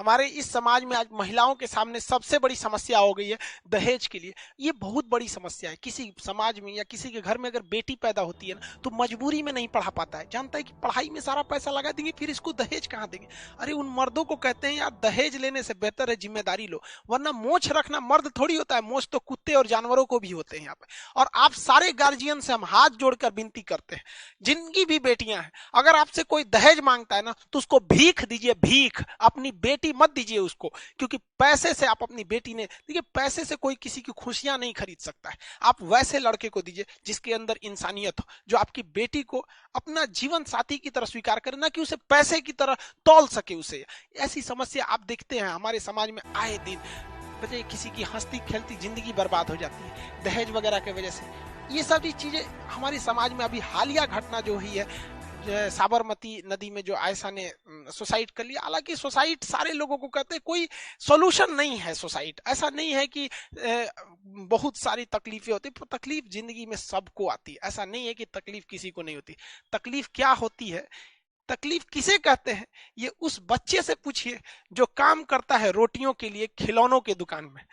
हमारे इस समाज में आज महिलाओं के सामने सबसे बड़ी समस्या हो गई है दहेज के लिए। ये बहुत बड़ी समस्या है। किसी समाज में या किसी के घर में अगर बेटी पैदा होती है ना, तो मजबूरी में नहीं पढ़ा पाता है, जानता है कि पढ़ाई में सारा पैसा लगा देंगे, फिर इसको दहेज कहाँ देंगे। अरे उन मर्दों को कहते हैं यार, दहेज लेने से बेहतर है जिम्मेदारी लो, वरना मोछ रखना मर्द थोड़ी होता है, मोछ तो कुत्ते और जानवरों को भी होते हैं यहाँ पे। और आप सारे गार्जियन से हम हाथ जोड़कर विनती करते हैं, जिनकी भी बेटियां हैं, अगर आपसे कोई दहेज मांगता है ना, तो उसको भीख दीजिए, भीख। अपनी बेटी मत दीजिए उसको, क्योंकि पैसे से आप अपनी बेटी ने, देखिए पैसे से कोई किसी की खुशियां नहीं खरीद सकता है। आप वैसे लड़के को दीजिए जिसके अंदर इंसानियत हो, जो आपकी बेटी को अपना जीवन साथी की तरह स्वीकार करे, ना कि उसे पैसे की तरह तौल सके उसे। ऐसी समस्या आप देखते हैं हमारे समाज में आए दिन। बच्चे किसी की हंसती खेलती जिंदगी बर्बाद हो जाती है दहेज वगैरह की वजह से। ये सभी चीजें हमारे समाज में अभी हालिया घटना जो हुई है, साबरमती नदी में जो आयशा ने सुसाइड कर लिया। हालांकि सुसाइड सारे लोगों को कहते हैं, कोई सॉल्यूशन नहीं है सुसाइड। ऐसा नहीं है कि बहुत सारी तकलीफें होती, तकलीफ जिंदगी में सबको आती है। ऐसा नहीं है कि तकलीफ किसी को नहीं होती। तकलीफ क्या होती है, तकलीफ किसे कहते हैं, ये उस बच्चे से पूछिए जो काम करता है रोटियों के लिए खिलौनों के दुकान में।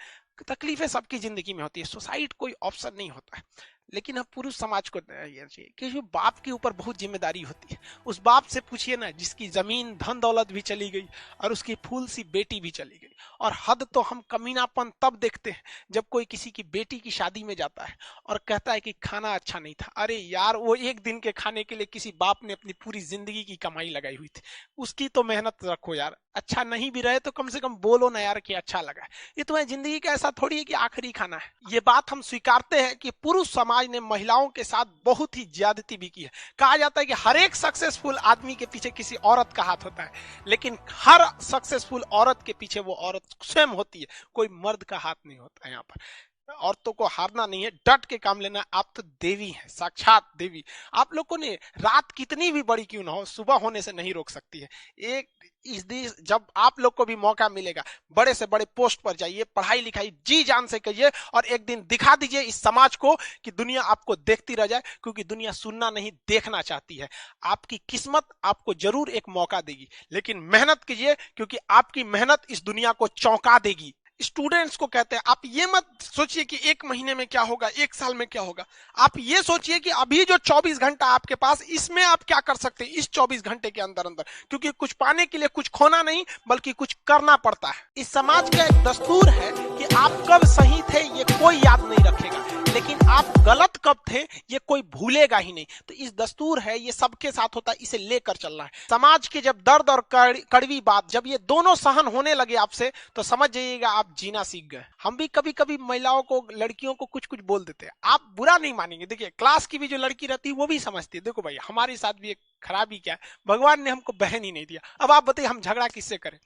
तकलीफें सबकी जिंदगी में होती है, सुसाइड कोई ऑप्शन नहीं होता है। लेकिन हम पुरुष समाज को ये चाहिए कि जो बाप के ऊपर बहुत जिम्मेदारी होती है, उस बाप से पूछिए ना जिसकी जमीन धन दौलत भी चली गई और उसकी फूल सी बेटी भी चली गई। और हद तो हम कमीनापन तब देखते हैं जब कोई किसी की बेटी की शादी में जाता है और कहता है कि खाना अच्छा नहीं था। अरे यार, वो एक दिन के खाने के लिए किसी बाप ने अपनी पूरी जिंदगी की कमाई लगाई हुई थी, उसकी तो मेहनत रखो यार। अच्छा नहीं भी रहे तो कम से कम बोलो ना यार कि अच्छा लगा। ये तुम्हारी जिंदगी का ऐसा थोड़ी है कि आखिरी खाना है। ये बात हम स्वीकारते हैं कि पुरुष समाज ने महिलाओं के साथ बहुत ही ज्यादती भी की है। कहा जाता है कि हर एक सक्सेसफुल आदमी के पीछे किसी औरत का हाथ होता है, लेकिन हर सक्सेसफुल औरत के पीछे वो औरत स्वयं होती है, कोई मर्द का हाथ नहीं होता है। यहाँ पर औरतों को हारना नहीं है, डट के काम लेना है। आप तो देवी हैं, साक्षात देवी। आप लोगों ने रात कितनी भी बड़ी क्यों ना हो, सुबह होने से नहीं रोक सकती है। एक इस दिन जब आप लोग को भी मौका मिलेगा, बड़े से बड़े पोस्ट पर जाइए, पढ़ाई लिखाई जी जान से करिए, और एक दिन दिखा दीजिए इस समाज को कि दुनिया आपको देखती रह जाए, क्योंकि दुनिया सुनना नहीं देखना चाहती है। आपकी किस्मत आपको जरूर एक मौका देगी, लेकिन मेहनत कीजिए, क्योंकि आपकी मेहनत इस दुनिया को चौंका देगी। स्टूडेंट्स को कहते हैं, आप ये मत सोचिए कि एक महीने में क्या होगा, एक साल में क्या होगा। आप ये सोचिए कि अभी जो 24 घंटा आपके पास, इसमें आप क्या कर सकते हैं इस 24 घंटे के अंदर अंदर। क्योंकि कुछ पाने के लिए कुछ खोना नहीं, बल्कि कुछ करना पड़ता है। इस समाज का एक दस्तूर है कि आप कब सही थे ये कोई याद नहीं रखेगा, लेकिन आप गलत कब थे ये कोई भूलेगा ही नहीं। तो इस दस्तूर है, ये सबके साथ होता है, इसे लेकर चलना है। समाज के जब दर्द और कड़वी बात जब ये दोनों सहन होने लगे आपसे, तो समझ जाइएगा आप जीना सीख गए। हम भी कभी कभी महिलाओं को, लड़कियों को कुछ कुछ बोल देते हैं, आप बुरा नहीं मानेंगे। देखिए क्लास की भी जो लड़की रहती है वो भी समझती है, देखो भाई हमारे साथ भी एक खराबी क्या है, भगवान ने हमको बहन ही नहीं दिया। अब आप बताइए हम झगड़ा किससे करें।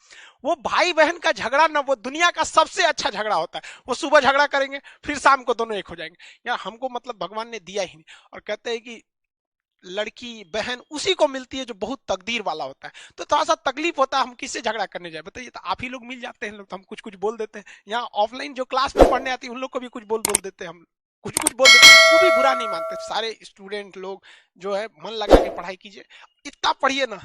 वो भाई बहन का झगड़ा ना, वो दुनिया का सबसे अच्छा झगड़ा होता है। वो सुबह झगड़ा करेंगे, फिर शाम को दोनों एक हो जाएंगे। यार हमको मतलब भगवान ने दिया ही नहीं। और कहते हैं कि लड़की बहन उसी को मिलती है जो बहुत तकदीर वाला होता है। तो थोड़ा सा तकलीफ होता है, हम किससे झगड़ा करने जाए बताइए। तो आप ही लोग मिल जाते हैं लोग, तो हम कुछ कुछ बोल देते हैं। यहाँ ऑफलाइन जो क्लास में पढ़ने आती है उन लोग को भी कुछ बोल देते हैं, हम कुछ कुछ बोल देते हैं, वो भी बुरा नहीं मानते। सारे स्टूडेंट लोग जो है मन लगा के पढ़ाई कीजिए, इतना पढ़िए ना,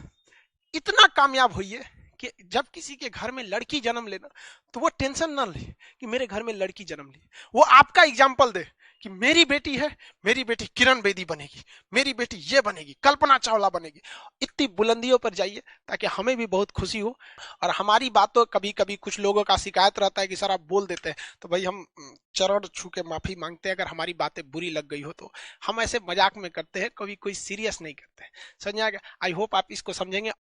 इतना कामयाब होइए कि जब किसी के घर में लड़की जन्म लेना, तो वो टेंशन ना ले कि मेरे घर में लड़की जन्म ली, वो आपका एग्जाम्पल दे कि मेरी बेटी है, मेरी बेटी किरण बेदी बनेगी, मेरी बेटी ये बनेगी, कल्पना चावला बनेगी। इतनी बुलंदियों पर जाइए ताकि हमें भी बहुत खुशी हो। और हमारी बातों, कभी कभी कुछ लोगों का शिकायत रहता है कि सर आप बोल देते हैं, तो भाई हम चरण छू के माफी मांगते हैं अगर हमारी बातें बुरी लग गई हो तो। हम ऐसे मजाक में करते हैं, कभी कोई सीरियस नहीं करते। समझ आ गया? आई होप आप इसको समझेंगे।